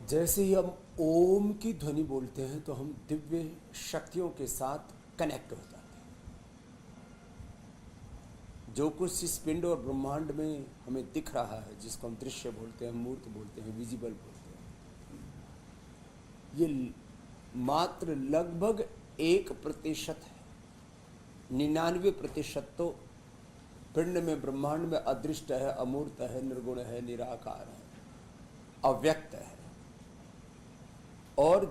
जैसे ही हम ओम की ध्वनि बोलते हैं तो हम दिव्य शक्तियों के साथ कनेक्ट हो जाते हैं। जो कुछ इस पिंड और ब्रह्मांड में हमें दिख रहा है, जिसको हम दृश्य बोलते हैं, मूर्त बोलते हैं, विजिबल बोलते हैं, ये मात्र लगभग 1% है। 99% तो पिंड में, ब्रह्मांड में अदृष्ट है, अमूर्त है, निर्गुण है, निराकार है, अव्यक्त है। और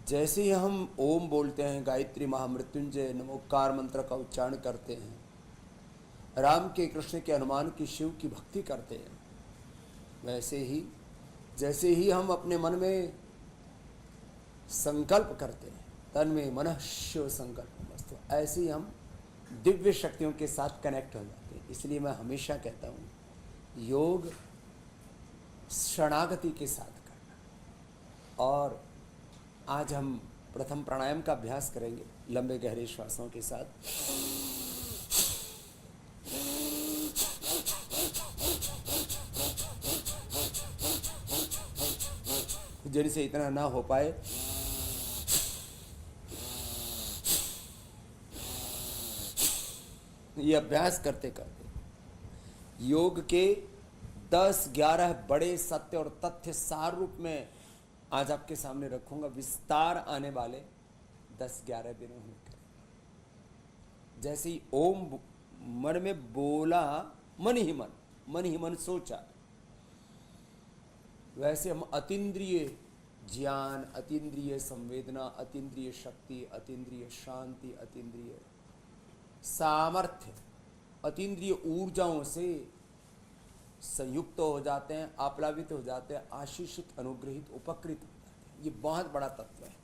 जैसे ही हम ओम बोलते हैं, गायत्री, महामृत्युंजय, नमोकार मंत्र का उच्चारण करते हैं, राम के, कृष्ण के, हनुमान की, शिव की भक्ति करते हैं, वैसे ही जैसे ही हम अपने मन में संकल्प करते हैं, तन में मनः शिव संकल्प मस्तु, ऐसे ही हम दिव्य शक्तियों के साथ कनेक्ट हो जाते हैं। इसलिए मैं हमेशा कहता हूँ, योग शरणागति के साथ करना। और आज हम प्रथम प्राणायाम का अभ्यास करेंगे लंबे गहरे श्वासों के साथ। जिनसे इतना ना हो पाए, ये अभ्यास करते करते योग के 10-11 बड़े सत्य और तथ्य सार रूप में आज आपके सामने रखूंगा। विस्तार आने वाले 10-11 दिनों में करेंगे। जैसे ही ओम मन में बोला, मन ही मन सोचा, वैसे हम अतीन्द्रिय ज्ञान, अतीन्द्रिय संवेदना, अतीन्द्रिय शक्ति, अतीन्द्रिय शांति, अतीन्द्रिय सामर्थ्य, अतीन्द्रिय ऊर्जाओं से संयुक्त हो जाते हैं, आप्लावित हो जाते हैं, आशीषित, अनुग्रहित, उपकृत हो जाते हैं। ये बहुत बड़ा तत्व है।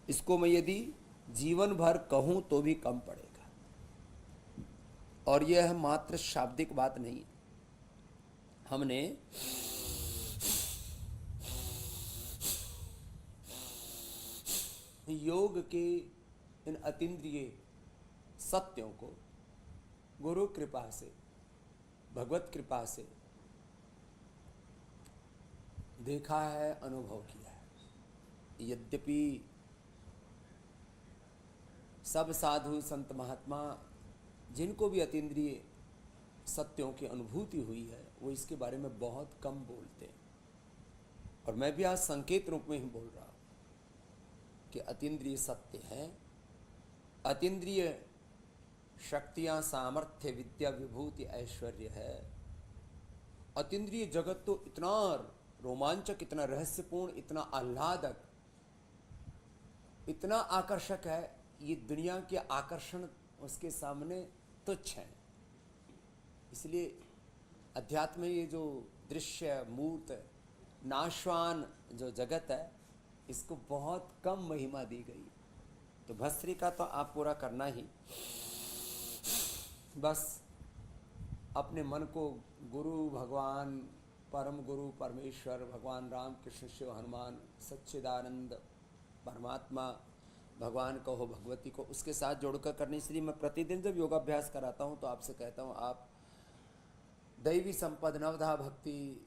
इसको मैं यदि जीवन भर कहूं तो भी कम पड़ेगा। और यह मात्र शाब्दिक बात नहीं है। हमने योग के इन अतीन्द्रिय सत्यों को गुरु कृपा से, भगवत कृपा से देखा है, अनुभव किया है। यद्यपि सब साधु संत महात्मा जिनको भी अतीन्द्रिय सत्यों की अनुभूति हुई है, वो इसके बारे में बहुत कम बोलते हैं। और मैं भी आज संकेत रूप में ही बोल रहा हूं कि अतीन्द्रिय सत्य है, अतीन्द्रिय शक्तियां, सामर्थ्य, विद्या, विभूति, ऐश्वर्य है। अतीन्द्रिय जगत तो इतना रोमांचक, इतना रहस्यपूर्ण, इतना आह्लादक, इतना आकर्षक है, ये दुनिया के आकर्षण उसके सामने तुच्छ है। इसलिए अध्यात्म में ये जो दृश्य, मूर्त, नाशवान जो जगत है, इसको बहुत कम महिमा दी गई। तो भस्त्रिका तो आप पूरा करना ही। बस अपने मन को गुरु, भगवान, परम गुरु, परमेश्वर, भगवान राम, कृष्ण, शिव, हनुमान, सच्चिदानंद परमात्मा, भगवान को हो, भगवती को, उसके साथ जोड़कर करनी। इसलिए मैं प्रतिदिन जब योगाभ्यास कराता हूँ तो आपसे कहता हूँ, आप दैवी संपद, नवधा भक्ति,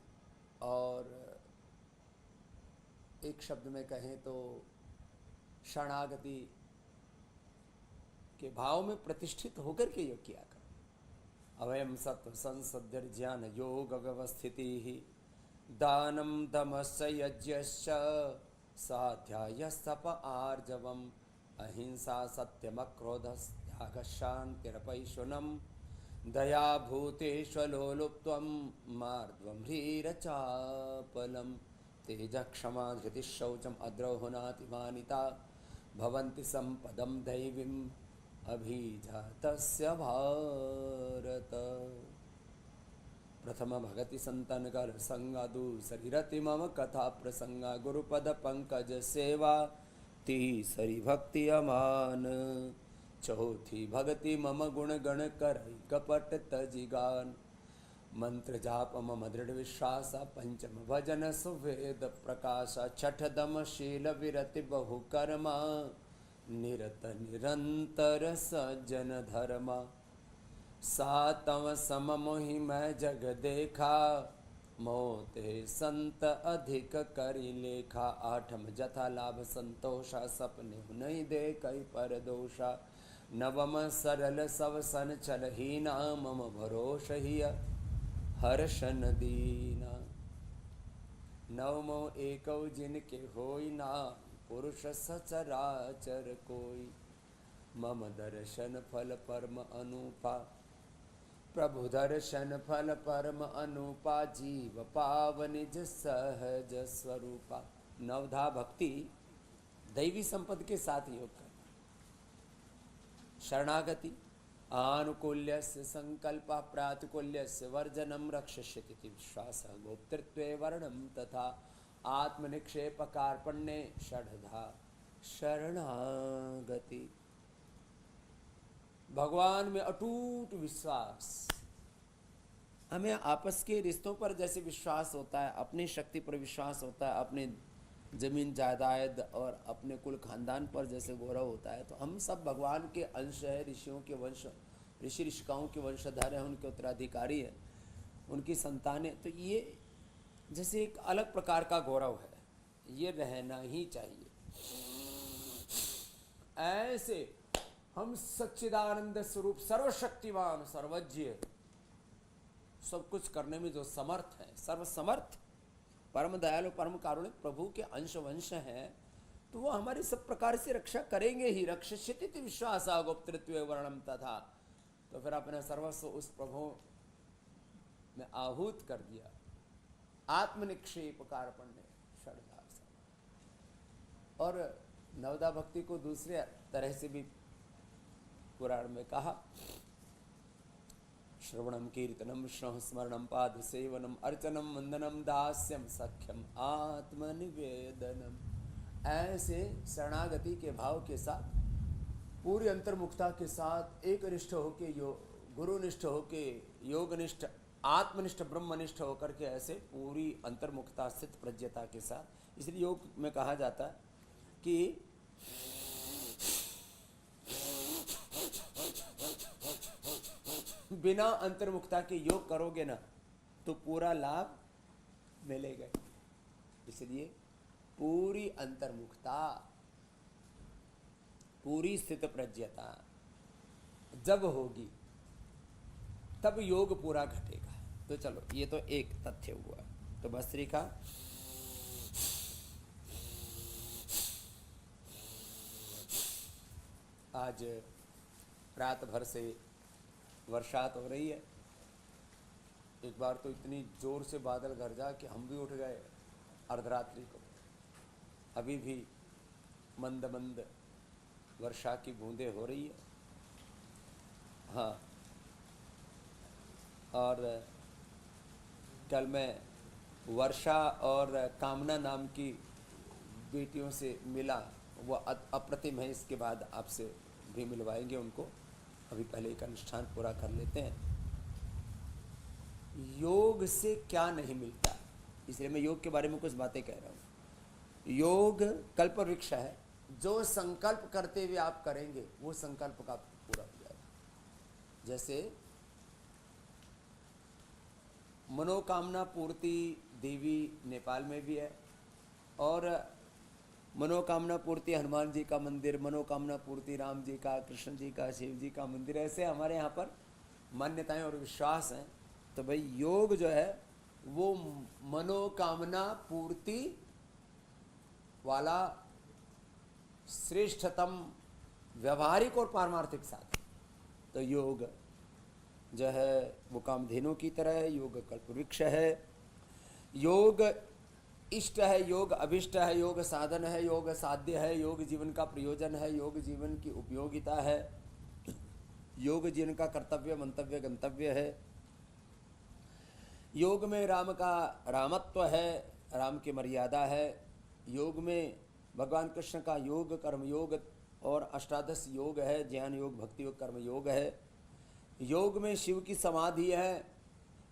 और एक शब्द में कहें तो शरणागति के भाव में प्रतिष्ठित होकर के योग किया करो। अवयम सत्व संसद्धिर ज्ञान योग व्यवस्थिति ही दानम दमस्य यज्ञश्च स्वाध्यायस्तप आर्जवम अहिंसा सत्यमक्रोधस् त्यागः शान्तिरपैशुनम् दया भूतेष्वलोलुप्त्वं मार्द्वं ह्रीरचापलं तेजः क्षमा धृतिः शौचम् अद्रोहणातिमानिता भवन्ति सम्पदं दैवीम् अभिजातस्य भारत। प्रथम भगति संतन कर संगा, दूसरी रति मम कथा प्रसंगा, गुरुपद पंकज सेवा, तीसरी भक्ति अमान, चौथी भगति मम गुण गण कर कपट तजिगान, मंत्र जाप मम दृढ़ विश्वास, पंचम भजन सुवेद प्रकाश, छठ दम शील विरति बहु कर्मा, निरत निरंतर सज्जन धर्मा, सातव सम मोहि मैं जग देखा, मोते संत अधिक करी लेखा, आठम जथा लाभ संतोषा, सपने नहीं दे कई पर दोषा। नवम सरल सब सन चल हीना, मम भरोस हिय हर्षन दीना। नवमो एकौ जिनके होई ना, पुरुष सचराचर कोई। मम दर्शन फल परम अनुपा, प्रभु दर्शन फल परम अनुपा। जीव पाव निज सहज स्वरूपा। नवधा भक्ति दैवी संपद के साथ योग करना। शरणागति, आनुकूल्यस्य संकल्प, प्रातिकूल्यस्य वर्जनम, रक्षस्यति विश्वास, गोप्तृत्वे वर्णम तथा। आत्मनिक्षेप कार्पण्ये षड्धा शरणागति। भगवान में अटूट विश्वास। हमें आपस के रिश्तों पर जैसे विश्वास होता है, अपनी शक्ति पर विश्वास होता है, अपने जमीन जायदाद और अपने कुल खानदान पर जैसे गौरव होता है, तो हम सब भगवान के अंश है, ऋषियों के वंश, ऋषि ऋषिकाओं के वंशधर हैं, उनके उत्तराधिकारी हैं, उनकी संतानें। तो ये जैसे एक अलग प्रकार का गौरव है, ये रहना ही चाहिए। ऐसे हम सच्चिदानंद स्वरूप, सर्वशक्तिवान, सर्वज्ञ, सब कुछ करने में जो समर्थ है, सर्वसमर्थ, परम दयालु, परम कारुणिक प्रभु के अंश वंश हैं, तो वो हमारी सब प्रकार से रक्षा करेंगे ही। रक्षस्यति विश्वासा, गोप्तृत्वे वर्णम तथा। तो फिर अपना सर्वस्व उस प्रभु में आहूत कर दिया। आत्मनिक्षेप कार्पण्य षड्धा। और नवदा भक्ति को दूसरे तरह से भी पुराण में कहा। श्रवणम कीर्तनम विष्णु स्मरणम पाद सेवनम अर्चनम वंदनम दास्यम सख्यम आत्मनिवेदनम। ऐसे शरणागति के भाव के साथ, पूरी अंतर्मुखता के साथ, एक निष्ठ होके, गुरुनिष्ठ होके, योगनिष्ठ, आत्मनिष्ठ, ब्रह्मनिष्ठ होकर के, ऐसे पूरी अंतर्मुखता, स्थित प्रज्ञता के साथ। इसलिए योग में कहा जाता है कि बिना अंतर्मुखता के योग करोगे ना तो पूरा लाभ मिलेगा। इसलिए पूरी अंतर्मुखता, पूरी स्थित प्रज्ञता जब होगी तब योग पूरा घटेगा। तो चलो, ये तो एक तथ्य हुआ। तो भस्त्रिका आज रात भर से वर्षात हो रही है। एक बार तो इतनी जोर से बादल गरजा कि हम भी उठ गए अर्धरात्रि को। अभी भी मंद मंद वर्षा की बूंदें हो रही है। हाँ, और कल मैं वर्षा और कामना नाम की बेटियों से मिला। वो अप्रतिम है। इसके बाद आपसे भी मिलवाएंगे उनको। अभी पहले एक अनुष्ठान पूरा कर लेते हैं। योग से क्या नहीं मिलता, इसलिए मैं योग के बारे में कुछ बातें कह रहा हूँ। योग कल्प वृक्ष है। जो संकल्प करते हुए आप करेंगे वो संकल्प का पूरा हो जाएगा। जैसे मनोकामना पूर्ति देवी नेपाल में भी है, और मनोकामना पूर्ति हनुमान जी का मंदिर, मनोकामना पूर्ति राम जी का, कृष्ण जी का, शिव जी का मंदिर, ऐसे हमारे यहाँ पर मान्यताएं और विश्वास हैं। तो भाई योग जो है वो मनोकामना पूर्ति वाला श्रेष्ठतम व्यवहारिक और पारमार्थिक साधन। तो योग जो है वो कामधेनु की तरह है। योग कल्पवृक्ष है। योग इष्ट है, योग अभिष्ट है, योग साधन है, योग साध्य है, योग जीवन का प्रयोजन है, योग जीवन की उपयोगिता है, योग जीवन का कर्तव्य, मंतव्य, गंतव्य है। योग में राम का रामत्व है, राम की मर्यादा है। योग में भगवान कृष्ण का योग, कर्म योग और अष्टादश योग है। ज्ञान योग, भक्ति योग, कर्म योग है। योग में शिव की समाधि है।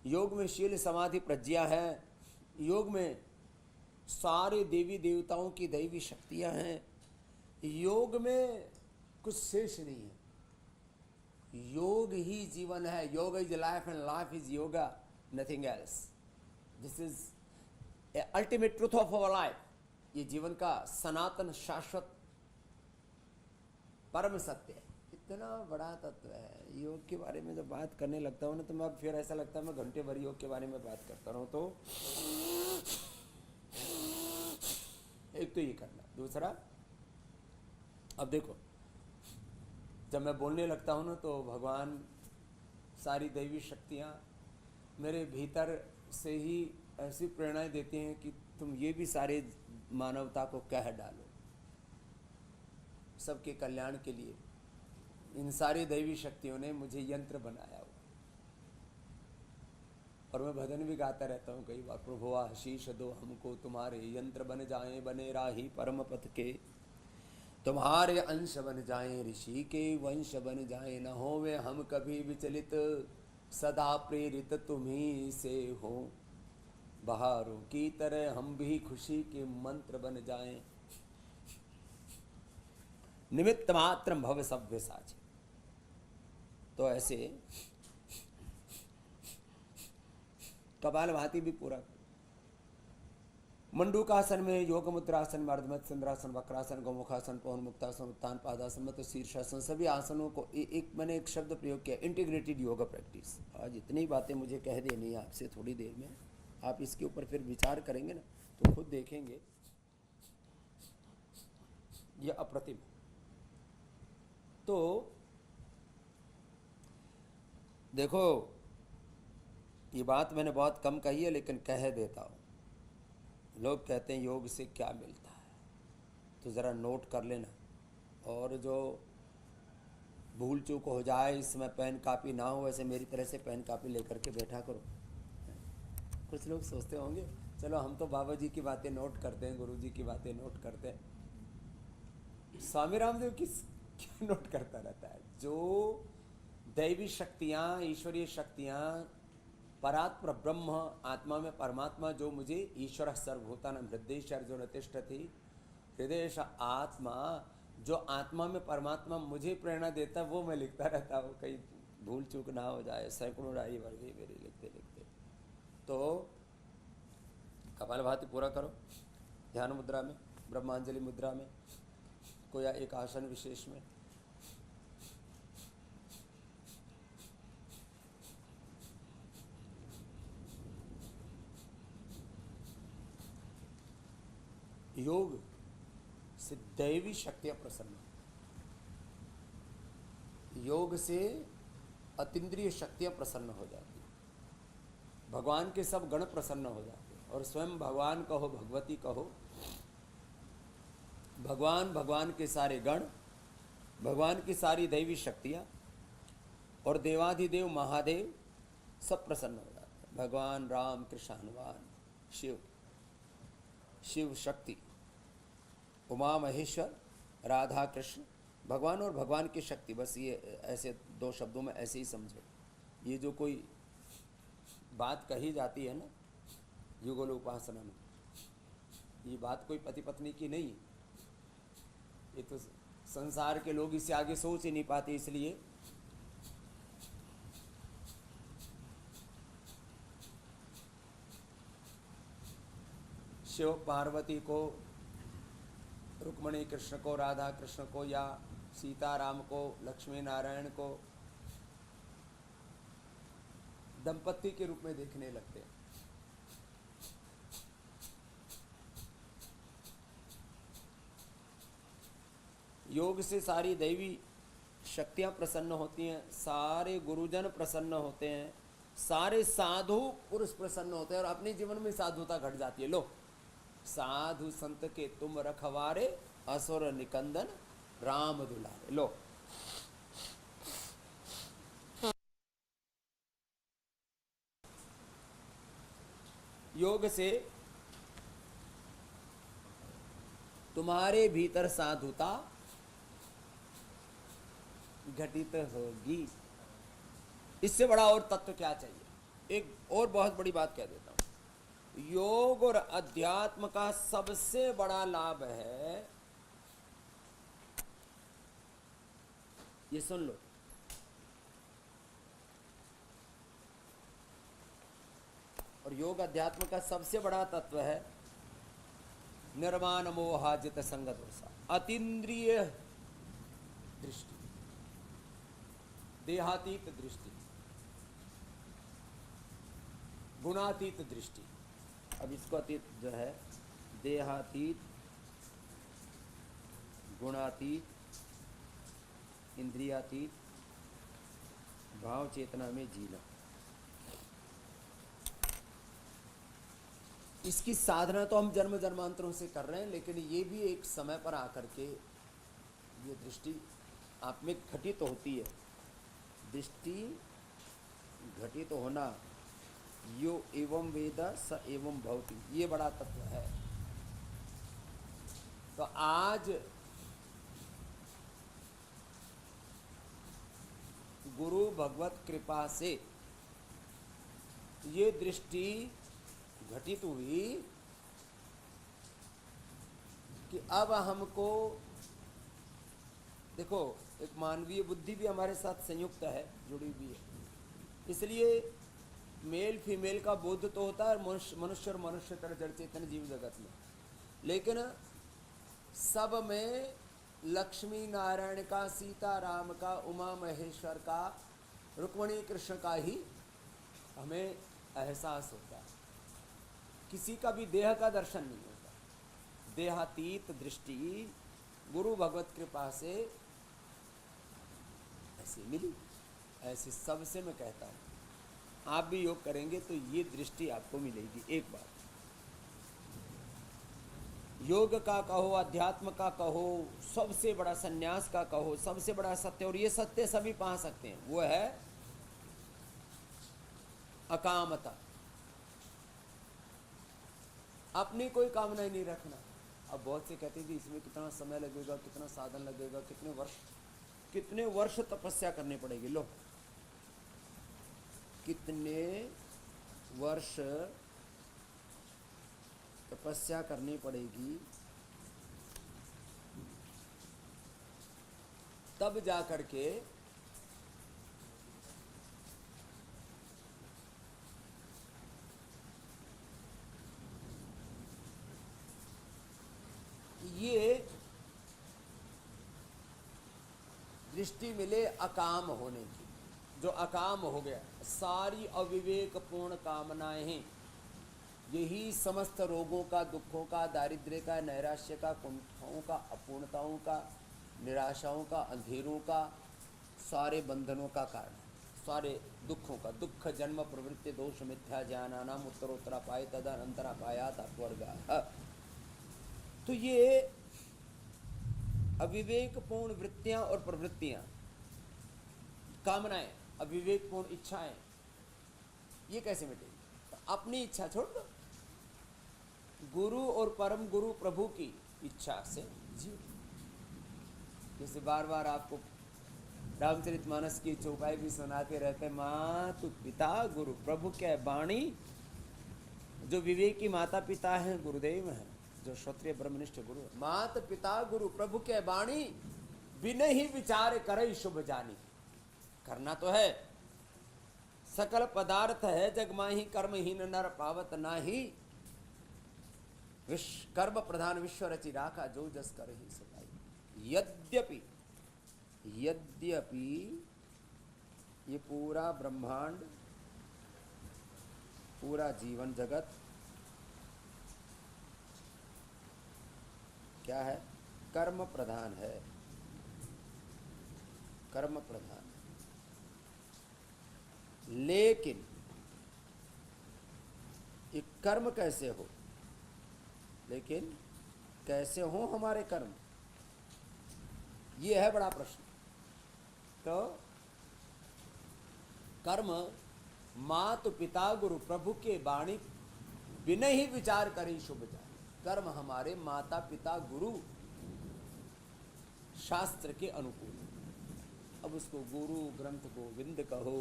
योग में शील समाधि प्रज्ञा है। योग में सारे देवी देवताओं की दैवी शक्तियां हैं। योग में कुछ शेष नहीं है। योग ही जीवन है। योग is life and life is yoga, nothing else. This is ultimate truth of our life. ये जीवन का सनातन शाश्वत परम सत्य है। इतना बड़ा तत्व है। योग के बारे में जब बात करने लगता हूँ ना तो मैं फिर ऐसा लगता है मैं घंटे भर योग के बारे में बात करता रहूँ। तो एक तो ये करना, दूसरा अब देखो जब मैं बोलने लगता हूँ ना तो भगवान सारी दैवी शक्तियाँ मेरे भीतर से ही ऐसी प्रेरणाएं देती हैं कि तुम ये भी सारे मानवता को कह डालो सबके कल्याण के लिए। इन सारी दैवी शक्तियों ने मुझे यंत्र बनाया हुआ और मैं भजन भी गाता रहता हूँ कई बार, प्रभु आशीष दो हमको तुम्हारे यंत्र बन जाएं बने राही परम पथ के, तुम्हारे अंश बन जाएं ऋषि के वंश बन जाएं न होवे हम कभी विचलित, सदा प्रेरित तुम्ही से हो, बहारों की तरह हम भी खुशी के मंत्र बन जाएं, निमित्त मात्र भव सभ्य साचे। तो ऐसे कपालभाति भी पूरा, मंडूकासन में, योग मुद्रासन में, अर्धमत चंद्रासन, वक्रासन, गौमुखासन, पवन मुक्तासन, उत्तान पादासन, मत शीर्षासन, सभी आसनों को एक मैंने एक शब्द प्रयोग किया, इंटीग्रेटेड योगा प्रैक्टिस। आज इतनी बातें मुझे कह देनी है आपसे थोड़ी देर में, आप इसके ऊपर फिर विचार करेंगे ना तो खुद देखेंगे ये अप्रतिम। तो देखो ये बात मैंने बहुत कम कही है लेकिन कह देता हूँ। लोग कहते हैं योग से क्या मिलता है, तो ज़रा नोट कर लेना। और जो भूल चूक हो जाए, इसमें पेन कापी ना हो, वैसे मेरी तरह से पेन कापी लेकर के बैठा करो। कुछ लोग सोचते होंगे चलो हम तो बाबा जी की बातें नोट करते हैं, गुरु जी की बातें नोट करते हैं। स्वामी रामदेव किस क्या नोट करता रहता है? जो दैवी शक्तियाँ, ईश्वरीय शक्तियाँ, परात्पर ब्रह्म, आत्मा में परमात्मा, जो मुझे ईश्वर सर्वभूतानां हृदयेश्वर तिष्ठति, हृदय आत्मा, जो आत्मा में परमात्मा मुझे प्रेरणा देता है वो मैं लिखता रहता हूँ, कहीं भूल चूक ना हो जाए। सैकड़ों डायरी भर गई मेरी लिखते लिखते। तो कपालभाति पूरा करो, ध्यान मुद्रा में, ब्रह्मांजलि मुद्रा में, कोई एक आसन विशेष में। योग से दैवी शक्तियां प्रसन्न, योग से अतीन्द्रिय शक्तियां प्रसन्न हो जाती, भगवान के सब गण प्रसन्न हो जाते, और स्वयं भगवान कहो, भगवती कहो, भगवान, भगवान के सारे गण, भगवान की सारी दैवी शक्तियां और देवाधिदेव महादेव सब प्रसन्न हो जाते हैं। भगवान राम, कृष्ण, हनुमान, शिव, शिव शक्ति, उमा महेश्वर, राधा कृष्ण, भगवान और भगवान की शक्ति, बस ये ऐसे दो शब्दों में ऐसे ही समझो। ये जो कोई बात कही जाती है ना युगल उपासना में, ये बात कोई पति पत्नी की नहीं, ये तो संसार के लोग इससे आगे सोच ही नहीं पाते। इसलिए शिव पार्वती को, रुक्मणी कृष्ण को, राधा कृष्ण को, या सीताराम को, लक्ष्मी नारायण को दंपति के रूप में देखने लगते हैं। योग से सारी दैवी शक्तियां प्रसन्न होती हैं, सारे गुरुजन प्रसन्न होते हैं, सारे साधु पुरुष प्रसन्न होते हैं, और अपने जीवन में साधुता घट जाती है। लो, साधु संत के तुम रखवारे, असुर निकंदन राम दुलारे। लो, योग से तुम्हारे भीतर साधुता घटित होगी। इससे बड़ा और तत्व क्या चाहिए? एक और बहुत बड़ी बात कह देता हूं, योग और अध्यात्म का सबसे बड़ा लाभ है, ये सुन लो, और योग अध्यात्म का सबसे बड़ा तत्व है निर्माण मोहाजित संग दोषा, अतीन्द्रिय दृष्टि, देहातीत दृष्टि, गुणातीत दृष्टि। अब इसको अतीत जो है देहातीत, गुणातीत, इंद्रियातीत, भाव चेतना में जीना। इसकी साधना तो हम जन्म जन्मांतरों से कर रहे हैं, लेकिन ये भी एक समय पर आकर के ये दृष्टि आप में घटित होती है। दृष्टि घटित होना, यो एवं वेद स एवं भवति, ये बड़ा तत्व है। तो आज गुरु भगवत कृपा से ये दृष्टि घटित हुई कि अब हमको देखो, एक मानवीय बुद्धि भी हमारे साथ संयुक्त है, जुड़ी हुई है। इसलिए मेल फीमेल का बोध तो होता है मनुष्य और मनुष्यतर जड़ चेतन जीव जगत में, लेकिन सब में लक्ष्मी नारायण का, सीता राम का, उमा महेश्वर का, रुक्मणी कृष्ण का ही हमें एहसास होता है। किसी का भी देह का दर्शन नहीं होता। देहातीत दृष्टि गुरु भगवत कृपा से ऐसी मिली। ऐसे सबसे मैं कहता हूँ, आप भी योग करेंगे तो ये दृष्टि आपको मिलेगी। एक बात योग का कहो, अध्यात्म का कहो, सबसे बड़ा संन्यास का कहो, सबसे बड़ा सत्य, और ये सत्य सभी पा सकते हैं, वो है अकामता। अपनी कोई कामना ही नहीं रखना। अब बहुत से कहते हैं इसमें कितना समय लगेगा, कितना साधन लगेगा, कितने वर्ष तपस्या करनी पड़ेगी। लो, कितने वर्ष तपस्या करनी पड़ेगी, तब जा करके ये दृष्टि मिले अकाम होने की। जो अकाम हो गया, सारी अविवेक पूर्ण कामनाएं, यही समस्त रोगों का, दुखों का, दारिद्र्य का, नैराश्य का, कुंठाओं का, अपूर्णताओं का, निराशाओं का, अंधेरों का, सारे बंधनों का कारण, सारे दुखों का। दुख जन्म प्रवृत्ति दोष मिथ्या ज्ञानानाम उत्तरोत्तरापाय तदनंतरापायात् अपवर्गः। तो ये अविवेकपूर्ण वृत्तियां और प्रवृत्तियां, कामनाएं, अविवेकपूर्ण इच्छाएं, ये कैसे मिटेगी? तो अपनी इच्छा छोड़ दो, गुरु और परम गुरु प्रभु की इच्छा से जियो। जैसे बार बार आपको रामचरितमानस की चौपाई भी सुनाते रहते, मातु पिता गुरु प्रभु के वाणी। जो विवेकी माता पिता हैं गुरुदेव हैं, जो क्षत्रिय ब्रह्मनिष्ठ गुरु, मात पिता गुरु प्रभु के वाणी, बिन ही विचार करे शुभ जानी। करना तो है, सकल पदार्थ है जग माही, कर्महीन नर पावत नाही। कर्म प्रधान विश्व रचि राखा, जो जस कर ही सताई। यद्यपि ये पूरा ब्रह्मांड, पूरा जीवन जगत क्या है? कर्म प्रधान है, कर्म प्रधान। लेकिन ये कर्म कैसे हो? लेकिन कैसे हो हमारे कर्म, ये है बड़ा प्रश्न। तो कर्म मातु पिता गुरु प्रभु के वाणी, बिना ही विचार करी शुभ जाए। कर्म हमारे माता पिता गुरु शास्त्र के अनुकूल। अब उसको गुरु ग्रंथ गोविंद कहो,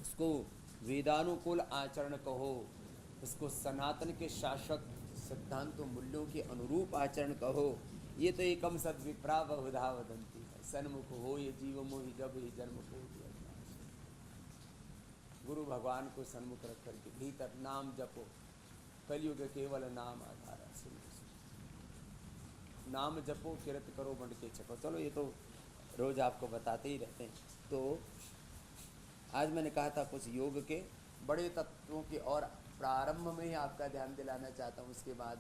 उसको वेदानुकूल आचरण कहो, उसको सनातन के शाश्वत सिद्धांतों मूल्यों के अनुरूप आचरण कहो। ये तो एकम सद्विप्रा बहुधा वदंती है। सन्मुख हो ये जीव मोहि, जब ही जन्म को। गुरु भगवान को सन्मुख रख करके भीतर नाम जपो, कलयुग केवल नाम आधारा। नाम जपो किरत करो मंड के छको। चलो ये तो रोज आपको बताते ही रहते हैं। तो आज मैंने कहा था कुछ योग के बड़े तत्वों के, और प्रारंभ में ही आपका ध्यान दिलाना चाहता हूँ। उसके बाद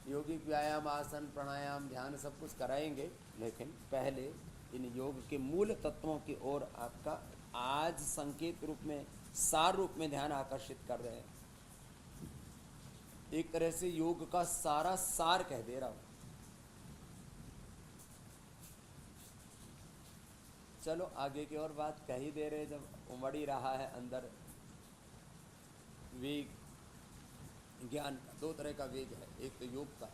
योगिक व्यायाम, आसन, प्राणायाम, ध्यान सब कुछ कराएंगे, लेकिन पहले इन योग के मूल तत्वों की ओर आपका आज संकेत रूप में, सार रूप में ध्यान आकर्षित कर रहे हैं। एक तरह से योग का सारा सार कह दे रहा हूं। चलो आगे की और बात कह ही दे रहे, जब उमड़ ही रहा है अंदर वेग ज्ञान का। दो तरह का वेग है, एक तो योग का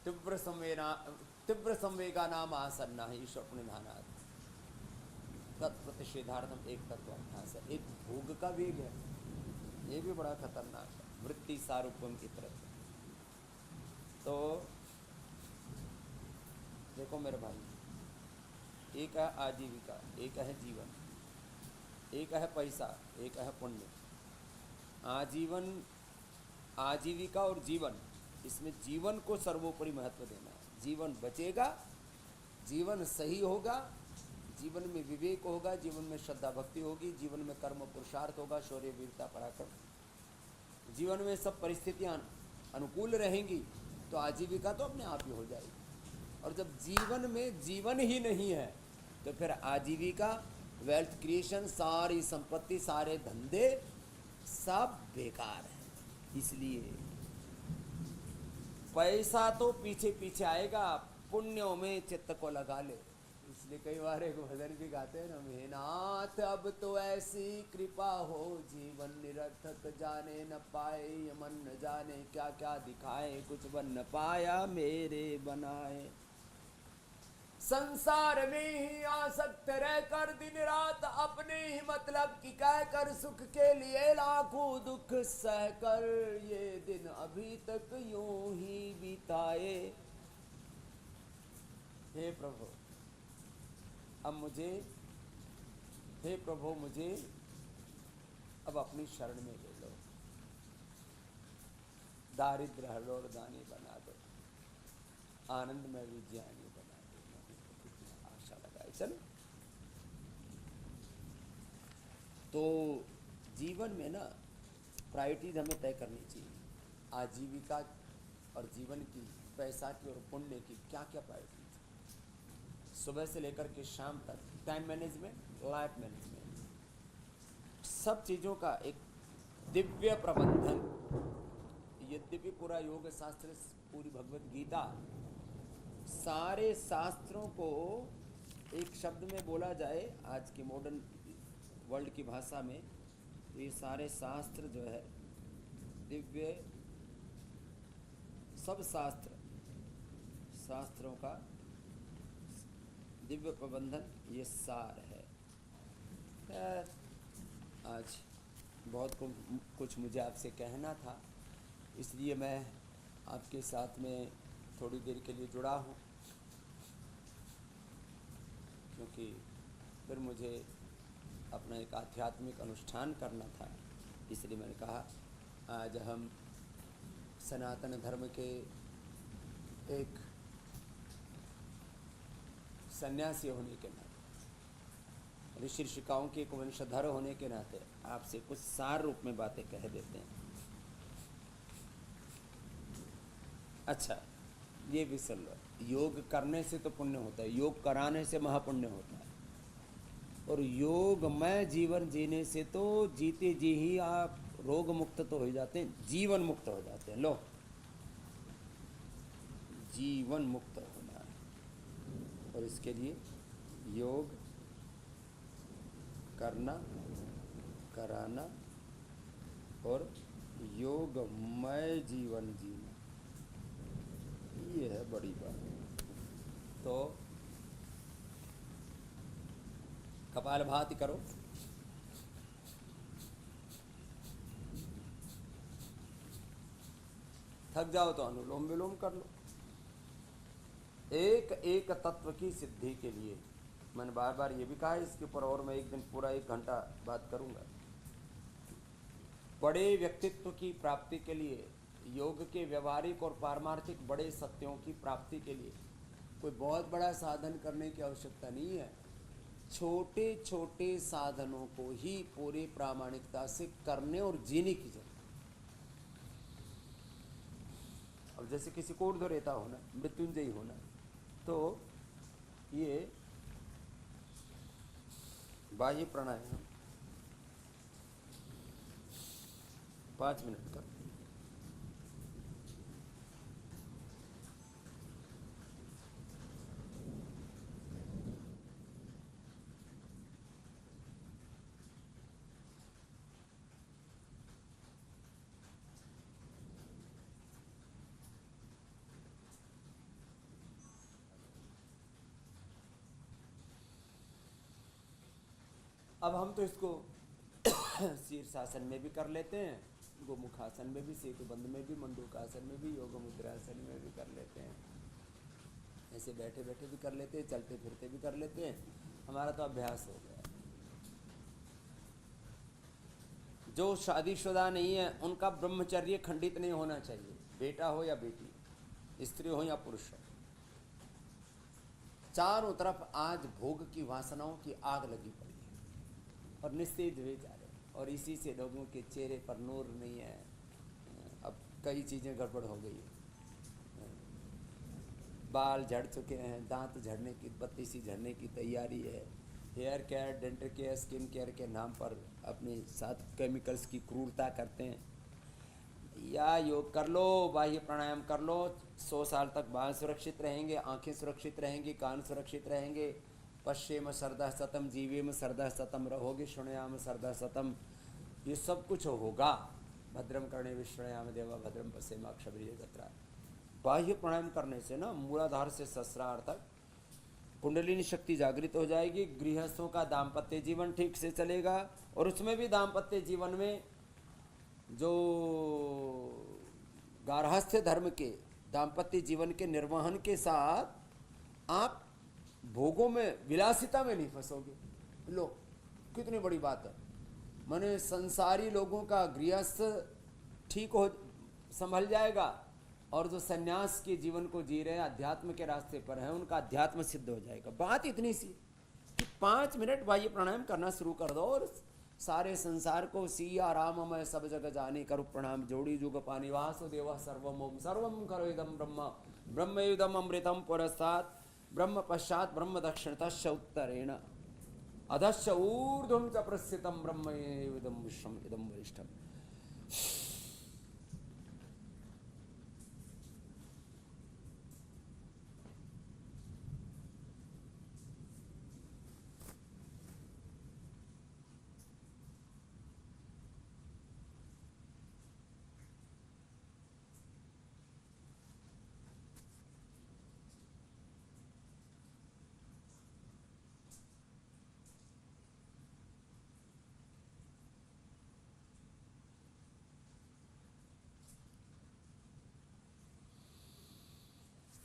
तीव्र संवेगा नाम आसन्ना ही स्वप्निधानात् तत्प्रतिषेधार्थम एक तत्व अभ्यास है। एक भोग का वेग है, ये भी बड़ा खतरनाक है, वृत्ति सारूपम की तरफ। तो देखो मेरे भाई, एक है आजीविका, एक है जीवन, एक है पैसा, एक है पुण्य। आजीविका और जीवन, इसमें जीवन को सर्वोपरि महत्व देना है। जीवन बचेगा, जीवन सही होगा, जीवन में विवेक होगा, जीवन में श्रद्धा भक्ति होगी, जीवन में कर्म पुरुषार्थ होगा, शौर्य वीरता पराक्रम, जीवन में सब परिस्थितियां अनुकूल रहेंगी, तो आजीविका तो अपने आप ही हो जाएगी। और जब जीवन में जीवन ही नहीं है, तो फिर आजीविका, वेल्थ क्रिएशन, सारी संपत्ति, सारे धंधे सब बेकार है। इसलिए पैसा तो पीछे पीछे आएगा, पुण्यों में चित्त को लगा ले। इसलिए कई बार एक भजन भी गाते हैं ना, हे नाथ अब तो ऐसी कृपा हो, जीवन निरर्थक जाने न पाए, ये मन न जाने क्या क्या दिखाए, कुछ बन न पाया मेरे बनाए। संसार में ही आसक्त रहकर दिन रात अपने ही मतलब की कह कर, सुख के लिए लाखों दुख सहकर, ये दिन अभी तक यूं ही बिताए। हे प्रभु अब मुझे, हे प्रभु मुझे अब अपनी शरण में ले लो, दारिद्र हरो और दानी बना दो, आनंद में भी ज्ञानी बना दो। आशा लगाए चलो। तो जीवन में ना प्रायोरिटीज हमें तय करनी चाहिए। आजीविका और जीवन की, पैसा की और पुण्य की क्या क्या प्रायोरिटीज, सुबह से लेकर के शाम तक, टाइम मैनेजमेंट, लाइफ मैनेजमेंट, सब चीज़ों का एक दिव्य प्रबंधन। यद्यपि पूरा योग शास्त्र, पूरी भगवत गीता, सारे शास्त्रों को एक शब्द में बोला जाए आज की मॉडर्न वर्ल्ड की भाषा में, तो ये सारे शास्त्र जो है दिव्य, सब शास्त्रों का दिव्य प्रबंधन, ये सार है। आज बहुत कुछ मुझे आपसे कहना था, इसलिए मैं आपके साथ में थोड़ी देर के लिए जुड़ा हूँ, क्योंकि फिर मुझे अपना एक आध्यात्मिक अनुष्ठान करना था। इसलिए मैंने कहा आज हम सनातन धर्म के एक सन्यासी होने के नाते, ऋषि ऋषिकाओं के एक वंशधर होने के नाते आपसे कुछ सार रूप में बातें कह देते हैं। अच्छा, ये भी सुन लो, योग करने से तो पुण्य होता है, योग कराने से महापुण्य होता है, और योगमय जीवन जीने से तो जीते जी ही आप रोग मुक्त तो हो जाते हैं, जीवन मुक्त हो जाते हैं। लो, जीवन मुक्त होना है, और इसके लिए योग करना, कराना और योगमय जीवन जीना, ये है बड़ी बात। तो कपालभाति करो, थक जाओ तो अनुलोम विलोम कर लो। एक एक तत्व की सिद्धि के लिए मैंने बार बार ये भी कहा है इसके ऊपर, और मैं एक दिन पूरा 1 घंटा बात करूंगा। बड़े व्यक्तित्व की प्राप्ति के लिए, योग के व्यवहारिक और पारमार्थिक बड़े सत्यों की प्राप्ति के लिए कोई बहुत बड़ा साधन करने की आवश्यकता नहीं है। छोटे छोटे साधनों को ही पूरी प्रामाणिकता से करने और जीने की जरूरत। अब जैसे किसी को ऊर्ध्वरेता होना, मृत्युंजयी होना, तो ये बाह्य प्राणायाम 5 मिनट का। अब हम तो इसको शीर्षासन में भी कर लेते हैं, गोमुखासन में भी, सेतुबंध में भी, मंडूकासन में भी, योग मुद्रासन में भी कर लेते हैं, ऐसे बैठे बैठे भी कर लेते हैं, चलते फिरते भी कर लेते हैं। हमारा तो अभ्यास हो गया। जो शादीशुदा नहीं है उनका ब्रह्मचर्य खंडित नहीं होना चाहिए, बेटा हो या बेटी, स्त्री हो या पुरुष हो। चारों तरफ आज भोग की वासनाओं की आग लगी पड़ी है और निस्तेज हुए जा रहे हैं, और इसी से लोगों के चेहरे पर नूर नहीं है। अब कई चीज़ें गड़बड़ हो गई है, बाल झड़ चुके हैं, दांत झड़ने की, बत्ती सी झड़ने की तैयारी है। Hair care, dental care, skin care के नाम पर अपने साथ केमिकल्स की क्रूरता करते हैं। या योग कर लो, बाह्य प्राणायाम कर लो, 100 साल तक बाल सुरक्षित रहेंगे, आंखें सुरक्षित रहेंगी, कान सुरक्षित रहेंगे। पश्चिम सरदा सतम जीवेम सरदा सतम रहोगे, शुणयाम सरदा सतम, ये सब कुछ होगा। भद्रम कर्णे विश्वयाम देवा भद्रम पश्येमाक्षभिर्य गत्रा। बाह्य प्राणायाम करने से ना मूलाधार से सहस्रार तक कुंडलिनी शक्ति जागृत हो जाएगी। गृहस्थों का दाम्पत्य जीवन ठीक से चलेगा, और उसमें भी दाम्पत्य जीवन में जो गार्हस्थ्य धर्म के दाम्पत्य जीवन के निर्वहन के साथ आप भोगों में, विलासिता में नहीं फंसोगे। लो कितनी बड़ी बात है। माने संसारी लोगों का गृहस्थ ठीक हो, संभल जाएगा, और जो सन्यास के जीवन को जी रहे हैं, अध्यात्म के रास्ते पर हैं, उनका अध्यात्म सिद्ध हो जाएगा। बात इतनी सी कि 5 मिनट बाह्य प्राणायाम करना शुरू कर दो, और सारे संसार को सिया राम मैं सब जगह जाने करो प्रणाम, जोड़ी जुग पानी वासु देव सर्वम ओम सर्वम करो इदम ब्रह्म ब्रह्मयुदम अमृतम पुरस्तात् ब्रह्म पश्चात ब्रह्म दक्षिणतश्च उत्तरेण अधश्च ऊर्ध्वं च प्रस्थितं ब्रह्म इदम विश्वम इदम वरिष्ठम।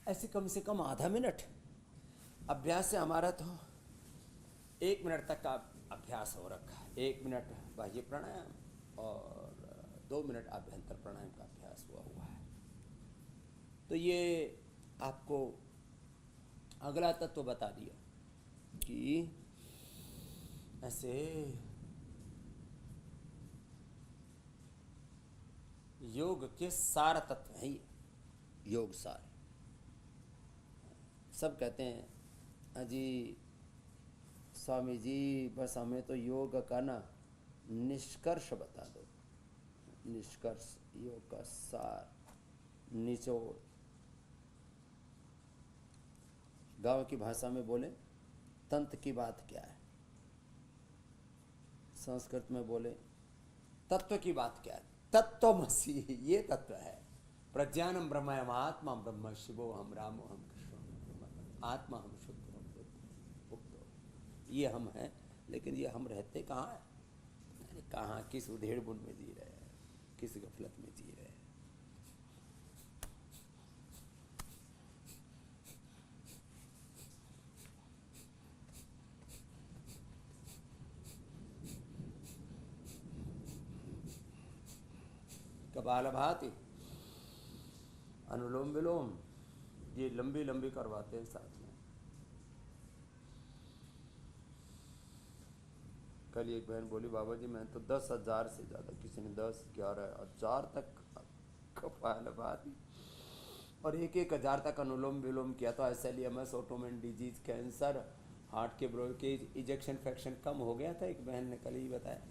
ऐसे कम से कम आधा मिनट अभ्यास से हमारा तो 1 मिनट तक का अभ्यास हो रखा है। 1 मिनट बाह्य प्राणायाम और 2 मिनट आभ्यंतर प्राणायाम का अभ्यास हुआ है। तो ये आपको अगला तत्व बता दिया कि ऐसे योग के सार तत्व हैं ये, योग सार। सब कहते हैं अजी स्वामी जी बस हमें तो योग का ना निष्कर्ष बता दो। निष्कर्ष, योग का सार, निचोड़। गांव की भाषा में बोले तंत्र की बात क्या है, संस्कृत में बोले तत्व की बात क्या है। तत्वमसि ये तत्व है। प्रज्ञानम ब्रह्मयम आत्मा ब्रह्म शिवो हम रामो हम कृष्ण, आत्मा हम शुद्ध हम बुद्ध, ये हम हैं। लेकिन ये हम रहते कहाँ हैं? कहाँ, किस उधेड़ बुन में जी रहे हैं, किस गफलत में जी रहे हैं। कपालभाति, अनुलोम विलोम, ये लंबी लंबी करवाते हैं साथ में। कल एक बहन बोली बाबा जी मैं तो 10,000 से ज़्यादा, किसी ने 10-11,000 तक कपालभाति और 1-1 हज़ार तक अनुलोम विलोम किया। तो SLEMS, autoimmune disease, cancer, heart के ब्लॉकेज, इजेक्शन फ्रैक्शन कम हो गया था, एक बहन ने कल ही बताया।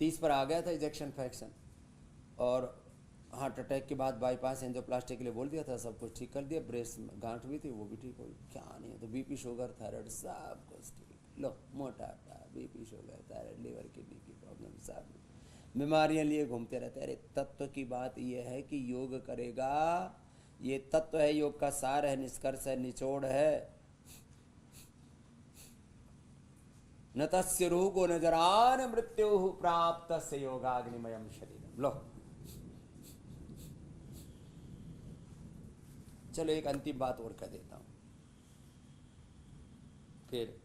30 पर आ गया था इजेक्शन फ्रैक्शन, और हार्ट अटैक के बाद बाईपास एंजियोप्लास्टी के लिए बोल दिया था, सब कुछ ठीक कर दिया। ब्रेस्ट में गांठ भी थी, वो भी ठीक हो गई। क्या नहीं है तो BP, शुगर, थायराइड सब कुछ ठीक। लो मोटापा, BP, sugar, thyroid, liver, kidney की प्रॉब्लम, सब बीमारियां लिए घूमते रहते। अरे तत्व की बात यह है कि योग करेगा, ये तत्व है, योग का सार है, निष्कर्ष है, निचोड़ है। न तस्य रोगो न जरान मृत्यु प्राप्त से योगाग्निमयम शरीरम। लो चलो एक अंतिम बात और कह देता हूं, फिर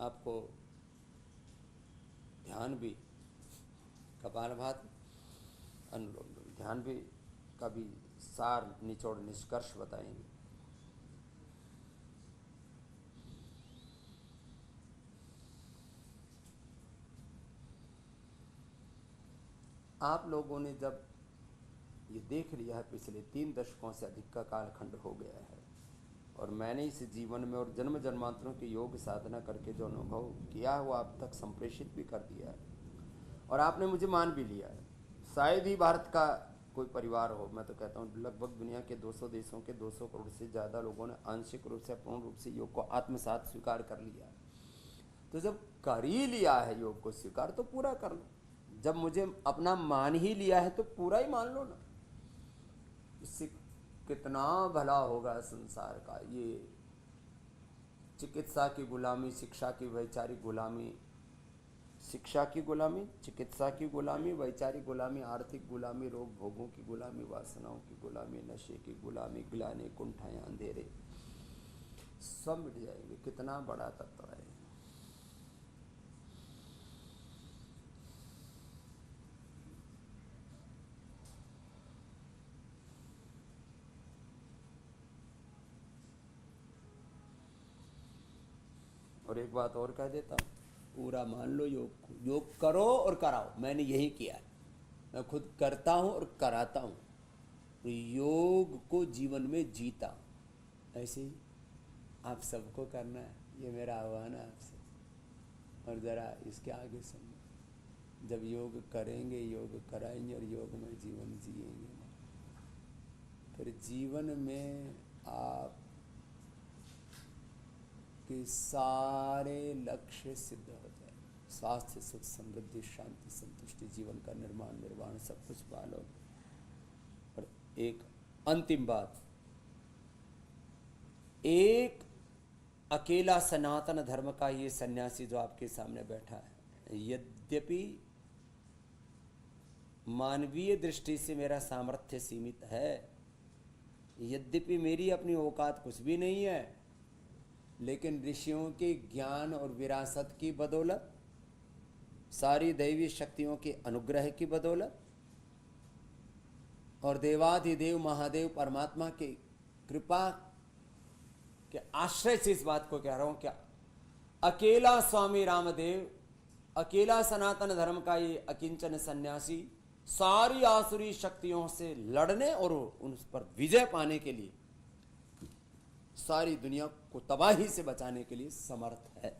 आपको ध्यान भी, कपालभाति, अनुलोम विलोम, ध्यान भी का भी सार, निचोड़, निष्कर्ष बताएंगे। आप लोगों ने जब ये देख लिया है, पिछले 3 दशकों से अधिक का कालखंड हो गया है, और मैंने इस जीवन में और जन्म जन्मांतरों की योग साधना करके जो अनुभव किया है वो आप तक संप्रेषित भी कर दिया है, और आपने मुझे मान भी लिया है। शायद ही भारत का कोई परिवार हो, मैं तो कहता हूँ लगभग दुनिया के 200 देशों के 200 करोड़ से ज़्यादा लोगों ने आंशिक रूप से, पूर्ण रूप से योग को आत्मसात स्वीकार कर लिया है। तो जब कर ही लिया है योग को स्वीकार, तो पूरा कर लो। जब मुझे अपना मान ही लिया है तो पूरा ही मान लो ना। इससे कितना भला होगा संसार का। ये चिकित्सा की गुलामी, शिक्षा की वैचारिक गुलामी, शिक्षा की गुलामी, चिकित्सा की गुलामी, वैचारिक गुलामी, आर्थिक गुलामी, रोग भोगों की गुलामी, वासनाओं की गुलामी, नशे की गुलामी, ग्लानि, कुंठाएं, अंधेरे सब मिट जाएंगे। कितना बड़ा तत्व है। और एक बात और कह देता हूँ, पूरा मान लो योग को। योग करो और कराओ। मैंने यही किया है, मैं खुद करता हूँ और कराता हूँ। तो योग को जीवन में जीता हूँ। ऐसे ही आप सबको करना है, ये मेरा आह्वान है आपसे। और ज़रा इसके आगे सुनो, जब योग करेंगे, योग कराएंगे और योग में जीवन जिएंगे ना, फिर जीवन में आप के सारे लक्ष्य सिद्ध हो जाए। स्वास्थ्य, सुख, समृद्धि, शांति, संतुष्टि, जीवन का निर्माण, निर्वाण सब कुछ पालोगे। और एक अंतिम बात, एक अकेला सनातन धर्म का ये सन्यासी जो आपके सामने बैठा है, यद्यपि मानवीय दृष्टि से मेरा सामर्थ्य सीमित है, यद्यपि मेरी अपनी औकात कुछ भी नहीं है, लेकिन ऋषियों के ज्ञान और विरासत की बदौलत, सारी दैवी शक्तियों के अनुग्रह की बदौलत, और देवाधिदेव महादेव परमात्मा की कृपा के आश्रय से इस बात को कह रहा हूं। क्या अकेला स्वामी रामदेव, अकेला सनातन धर्म का ये अकिंचन सन्यासी सारी आसुरी शक्तियों से लड़ने और उन पर विजय पाने के लिए, सारी दुनिया को तबाही से बचाने के लिए समर्थ है।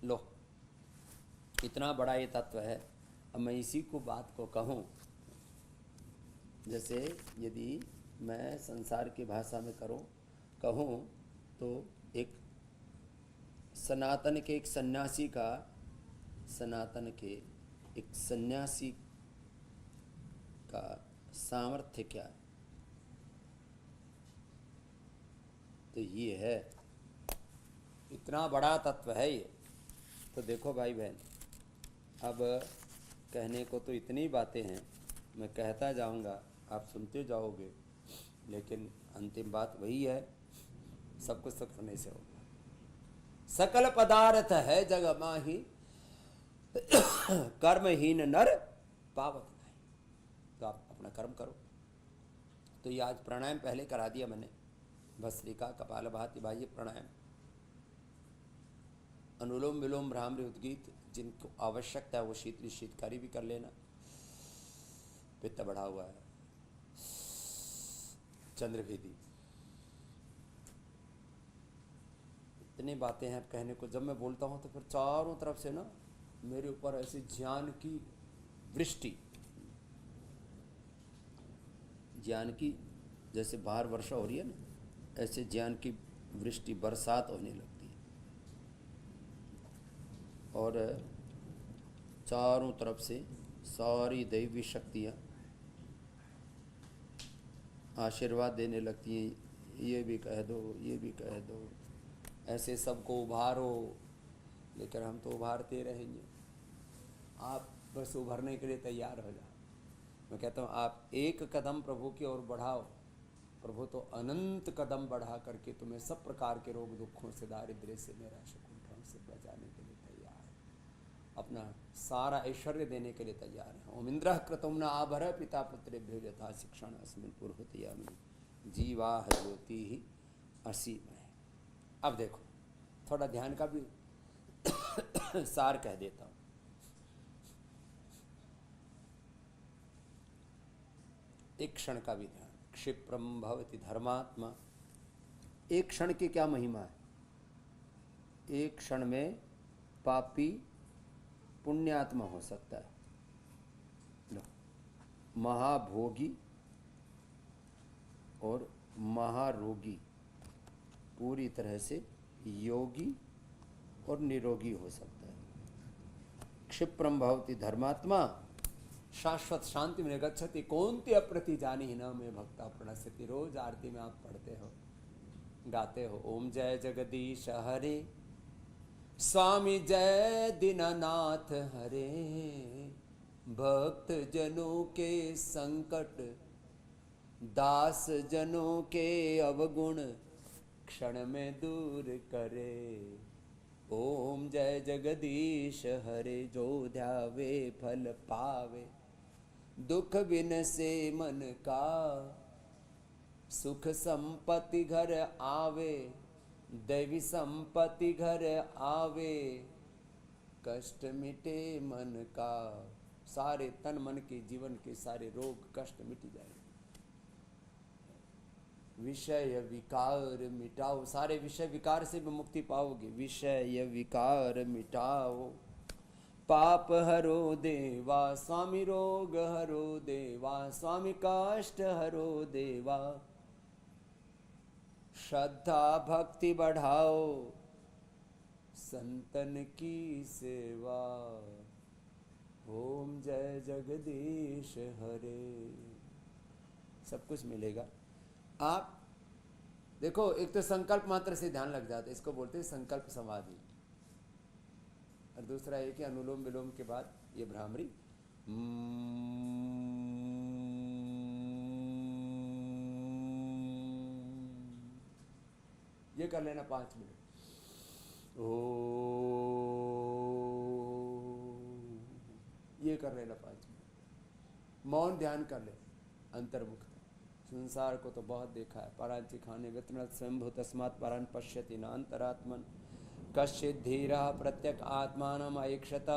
लो इतना बड़ा ये तत्व है। अब मैं इसी को बात को कहूं, जैसे यदि मैं संसार की भाषा में कहूं तो एक सनातन के एक सन्यासी का, सनातन के एक सन्यासी का सामर्थ्य क्या है, तो ये है, इतना बड़ा तत्व है ये। तो देखो भाई बहन, अब कहने को तो इतनी बातें हैं, मैं कहता जाऊंगा, आप सुनते जाओगे, लेकिन अंतिम बात वही है, सब कुछ तो करने से होगा। सकल पदार्थ है जग माही, कर्महीन नर पावत नहीं। तो आप अपना कर्म करो। तो ये आज प्राणायाम पहले करा दिया मैंने, भस्त्रिका, कपालभाति, बाह्य प्राणायाम, अनुलोम विलोम, भ्रामरी, उद्गीत, जिनको आवश्यकता है वो शीतली शीतकारी भी कर लेना। पित्त बढ़ा हुआ है, चंद्रभेदी, इतनी बातें हैं कहने को। जब मैं बोलता हूँ तो फिर चारों तरफ से ना मेरे ऊपर ऐसी ज्ञान की वृष्टि, ज्ञान की, जैसे बाहर वर्षा हो रही है ना, ऐसे ज्ञान की वृष्टि, बरसात होने लगती है। और चारों तरफ से सारी दैवी शक्तियाँ आशीर्वाद देने लगती हैं, ये भी कह दो, ये भी कह दो, ऐसे सबको उभारो। लेकिन हम तो उभारते रहेंगे, आप बस उभरने के लिए तैयार हो जाओ। मैं कहता हूँ आप एक कदम प्रभु की ओर बढ़ाओ, प्रभु तो अनंत कदम बढ़ा करके तुम्हें सब प्रकार के रोग दुखों से, दारिद्र्य से, निराशा कुंठाओं से बचाने के लिए तैयार है, अपना सारा ऐश्वर्य देने के लिए तैयार है। ओम इंद्र क्रतुम न आभर पिता पुत्रेभ्यो यथा शिक्षण अस्मिन् पूर्वतयामि जीवाह ज्योति ही असीमय। अब देखो थोड़ा ध्यान का भी सार कह देता हूँ। एक क्षण का भी ध्यान, क्षिप्रम भवति धर्मात्मा। एक क्षण की क्या महिमा है, एक क्षण में पापी पुण्यात्मा हो सकता है। लो, महाभोगी और महारोगी पूरी तरह से योगी और निरोगी हो सकता है। क्षिप्रम भवति धर्मात्मा शाश्वत शांति में गच्छति कौन्ति अप्रति जानी न में भक्ता प्रणश्यति। रोज आरती में आप पढ़ते हो, गाते हो, ओम जय जगदीश हरे, स्वामी जय दीननाथ हरे, भक्त जनों के संकट, दास जनों के अवगुण, क्षण में दूर करे। ओम जय जगदीश हरे, जो ध्यावे फल पावे, दुख बिन से मन का, सुख संपत्ति घर आवे, दैवी संपत्ति घर आवे, कष्ट मिटे मन का। सारे तन मन के जीवन के सारे रोग कष्ट मिट जाए। विषय विकार मिटाओ, सारे विषय विकार से भी मुक्ति पाओगे। विषय विकार मिटाओ, पाप हरो देवा, स्वामी रोग हरो देवा, स्वामी कष्ट हरो देवा। श्रद्धा भक्ति बढ़ाओ, संतन की सेवा। ओम जय जगदीश हरे। सब कुछ मिलेगा। आप देखो, एक तो संकल्प मात्र से ध्यान लग जाता है, इसको बोलते हैं संकल्प समाधि। और दूसरा है कि अनुलोम विलोम के बाद ये भ्रामरी, ये कर लेना 5 मिनट। ओ, ये कर लेना 5 मिनट। मौन ध्यान कर ले, अंतर्मुक्त। संसार को तो बहुत देखा है, परांची खाने वितनत स्वयंभू तस्मात् परान पश्यति न अंतरात्मन, कश्चित् धीरः प्रत्यक आत्मानम् ऐक्षत,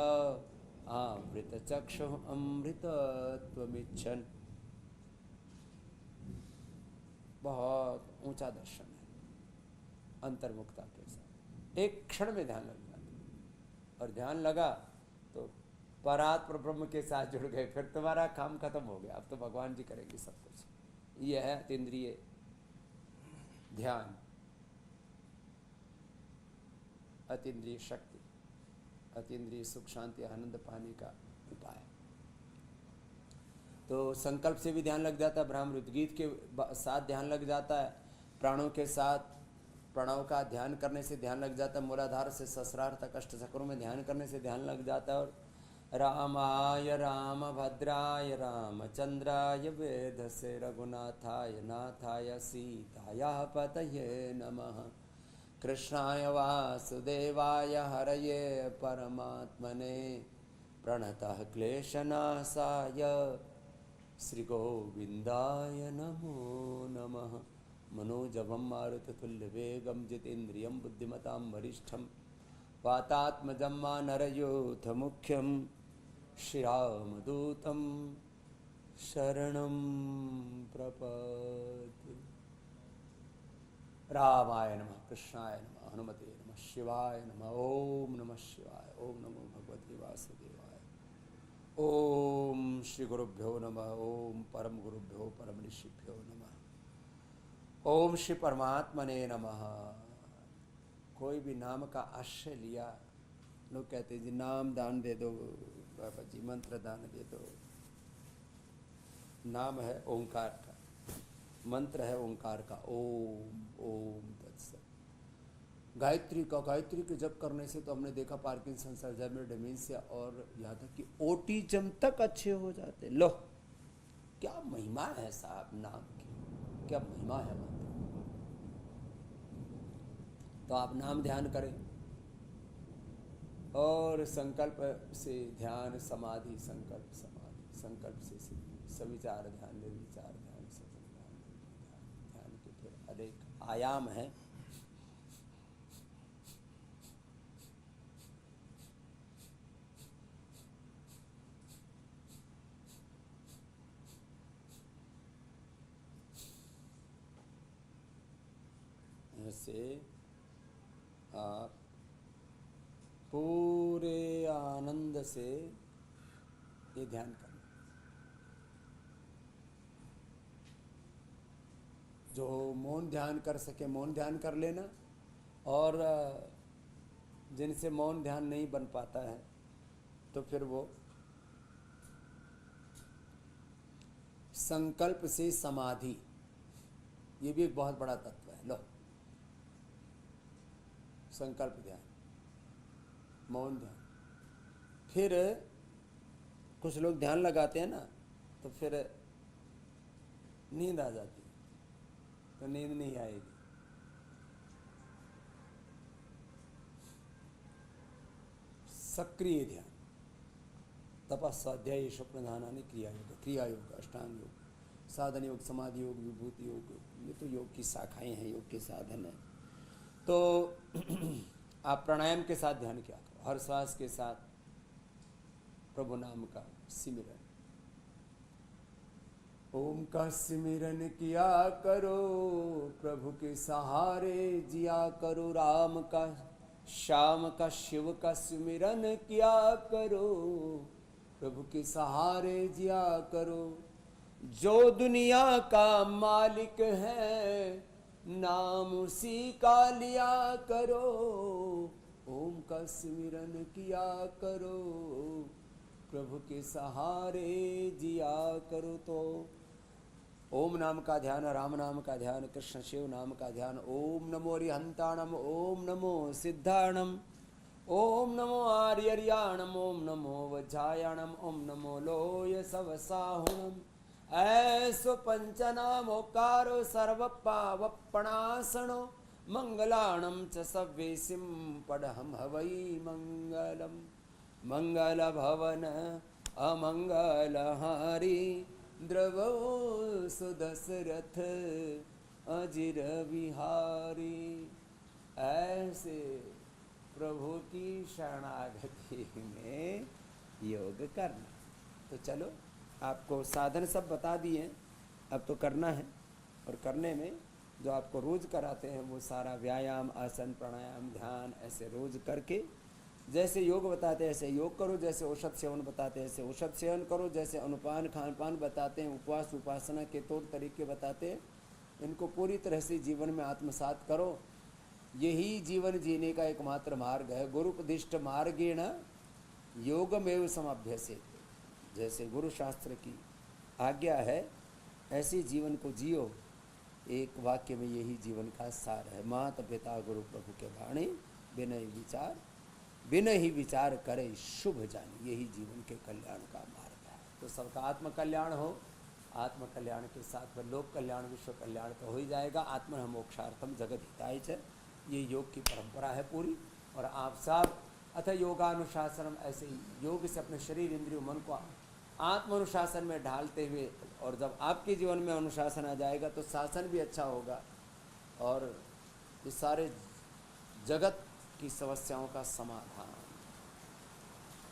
आवृत चक्षुः अमृतत्वमिच्छन्। बहुत ऊंचा दर्शन है अंतर्मुक्ता के साथ। एक क्षण में ध्यान लग जाता है, और ध्यान लगा तो परात्पर ब्रह्म के साथ जुड़ गए, फिर तुम्हारा काम खत्म हो गया। अब तो भगवान जी करेंगे सब कुछ। यह है अतीन्द्रिय ध्यान, अतीन्द्रिय शक्ति, अतीन्द्रिय सुख शांति आनंद पाने का उपाय। तो संकल्प से भी ध्यान लग जाता है, ब्राह्मण गीत के साथ ध्यान लग जाता है, प्राणों के साथ प्रणव का ध्यान करने से ध्यान लग जाता है, मूलाधार से सहस्रार तक अष्ट चक्रों में ध्यान करने से ध्यान लग जाता है। और रामाय रामभद्राय रामचंद्राय वेधसे रघुनाथाय नाथाय सीताया पतये नमः, कृष्णाय वासुदेवाय हरये परमात्मने प्रणतः क्लेशनाशाय श्रीगोविन्दाय नमो नमः। मनोजवं मारुततुल्यवेगं जितेन्द्रियं बुद्धिमतां वरिष्ठं वातात्मजं वानरयूथमुख्यं श्रीरामदूतं शरणं प्रपद्ये। रामाय नमः, कृष्णाय नमः, हनुमते नमः, शिवाय नमः। ओम नमः शिवाय। ओम नमो भगवते वासुदेवाय। ओम श्री गुरुभ्यो नमः। ओम परम गुरुभ्यो परम ऋषिभ्यो नमः। ओम श्री परमात्मने नमः। कोई भी नाम का आश्रय लिया, लोग कहते हैं जी नाम दान दे दो बाबा जी, मंत्र दान दे दो। नाम है ओंकार का, मंत्र है ओंकार का, ओम ओम तत्सत। गायत्री के जप करने से तो हमने देखा पार्किंसंस, अल्जाइमर, डिमेंशिया और यहाँ तक कि ऑटिज्म तक अच्छे हो जाते। लो क्या महिमा है साहब नाम की, क्या महिमा है मंत्र। तो आप नाम ध्यान करें और संकल्प से ध्यान समाधि, संकल्प समाधि, संकल्प से सविचार ध्यान, निर्विचार ध्यान, सजग ध्यान, ध्यान के फिर अनेक आयाम हैं। ऐसे आप पूरे आनंद से ये ध्यान करना। जो मौन ध्यान कर सके मौन ध्यान कर लेना, और जिनसे मौन ध्यान नहीं बन पाता है तो फिर वो संकल्प से समाधि, ये भी एक बहुत बड़ा तत्व है। लो संकल्प ध्यान, मौन ध्यान। फिर कुछ लोग ध्यान लगाते हैं ना तो फिर नींद आ जाती है, तो नींद नहीं आएगी। सक्रिय ध्यान, तपस, स्वाध्याय, स्वप्नधानानि, क्रिया योग, अष्टांग योग, साधन योग, समाधि योग, विभूति योग, ये तो योग की शाखाएं हैं, योग के साधन हैं। तो आप प्राणायाम के साथ ध्यान किया करो, हर श्वास के साथ प्रभु नाम का सिमरन। ओम का सिमरन किया करो, प्रभु के सहारे जिया करो। राम का, श्याम का, शिव का सिमरन किया करो, प्रभु के सहारे जिया करो। जो दुनिया का मालिक है नाम उसी का लिया करो। ओम का सिमरन किया करो, प्रभु के सहारे जिया करो। तो ओम नाम का ध्यान, राम नाम का ध्यान, कृष्ण शिव नाम का ध्यान। ओम नमो रिहंताणम, ओम नमो सिद्धाणम, ओम नमो आर्यर्याणम, ओम नमो वज्रायणम, ओम नमो लोय सवसाहुणम। ऐसो पंचनामोकारो सर्वपावपणासनो, मंगलाणं च सव्येसिं पढ़म हवै मंगलम। मंगल भवन अमंगलहारी, द्रवो सुदशरथ अजिर बिहारी। ऐसे प्रभु की शरणागति में योग करना। तो चलो आपको साधन सब बता दिए, अब तो करना है। और करने में जो आपको रोज़ कराते हैं वो सारा व्यायाम, आसन, प्राणायाम, ध्यान ऐसे रोज़ करके, जैसे योग बताते हैं ऐसे योग करो, जैसे औषध सेवन बताते हैं ऐसे औषध सेवन करो, जैसे अनुपान खान पान बताते हैं, उपवास उपासना के तौर तरीके बताते हैं, इनको पूरी तरह से जीवन में आत्मसात करो। यही जीवन जीने का एकमात्र मार्ग है। गुरुपदिष्ट मार्गेण योगमेव समभ्यसेत। जैसे गुरु शास्त्र की आज्ञा है ऐसे जीवन को जियो। एक वाक्य में यही जीवन का सार है। माता पिता गुरु प्रभु के वाणी, बिन ही विचार करे शुभ जाने। यही जीवन के कल्याण का मार्ग है। तो सबका आत्म कल्याण हो, आत्म कल्याण के साथ में लोक कल्याण, विश्व कल्याण तो हो ही जाएगा। आत्मन मोक्षार्थम जगत हिताय च, ये योग की परंपरा है पूरी। और आप सब अथ योगानुशासनम, ऐसे ही योग से अपने शरीर इंद्रियों मन को आत्म अनुशासन में ढालते हुए, और जब आपके जीवन में अनुशासन आ जाएगा तो शासन भी अच्छा होगा और ये सारे जगत की समस्याओं का समाधान।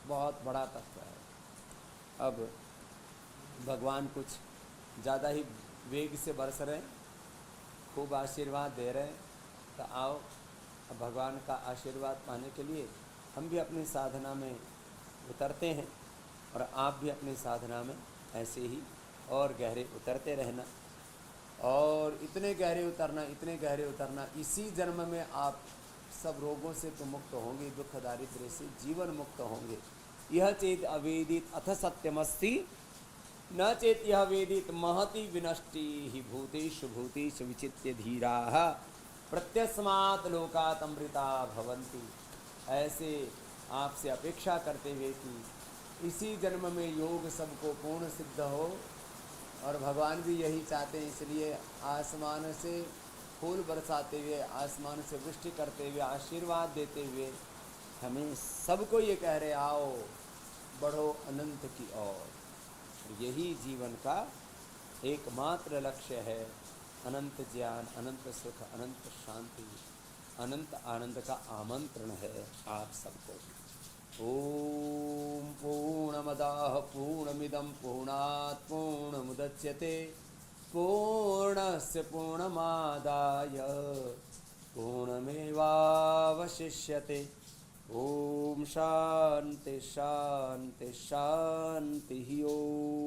बहुत बड़ा तत्व है। अब भगवान कुछ ज़्यादा ही वेग से बरस रहे हैं, खूब आशीर्वाद दे रहे हैं, तो आओ अब भगवान का आशीर्वाद पाने के लिए हम भी अपनी साधना में उतरते हैं, और आप भी अपनी साधना में ऐसे ही और गहरे उतरते रहना, और इतने गहरे उतरना, इसी जन्म में आप सब रोगों से तो मुक्त होंगे, दुख दारिद्र्य से जीवन मुक्त होंगे। यह चेत अवेदित अथ सत्यमस्ति, न चेत यह वेदित महति विनष्टि ही भूतेषु भूतेषु विचित्य धीराः प्रत्यस्मात् लोकात् अमृता भवन्ति। ऐसे आपसे अपेक्षा करते हुए कि इसी जन्म में योग सबको पूर्ण सिद्ध हो, और भगवान भी यही चाहते हैं, इसलिए आसमान से फूल बरसाते हुए, आसमान से वृष्टि करते हुए, आशीर्वाद देते हुए हमें सबको ये कह रहे, आओ बढ़ो अनंत की ओर। यही जीवन का एकमात्र लक्ष्य है, अनंत ज्ञान, अनंत सुख, अनंत शांति, अनंत आनंद का आमंत्रण है आप सबको। ओम पूर्णमदः पूर्णमिदं पूर्णात् पूर्णमुदच्यते पूर्णस्य पूर्णमादाय पूर्णमेवावशिष्यते। ओम शांति शांति शांति। ओम।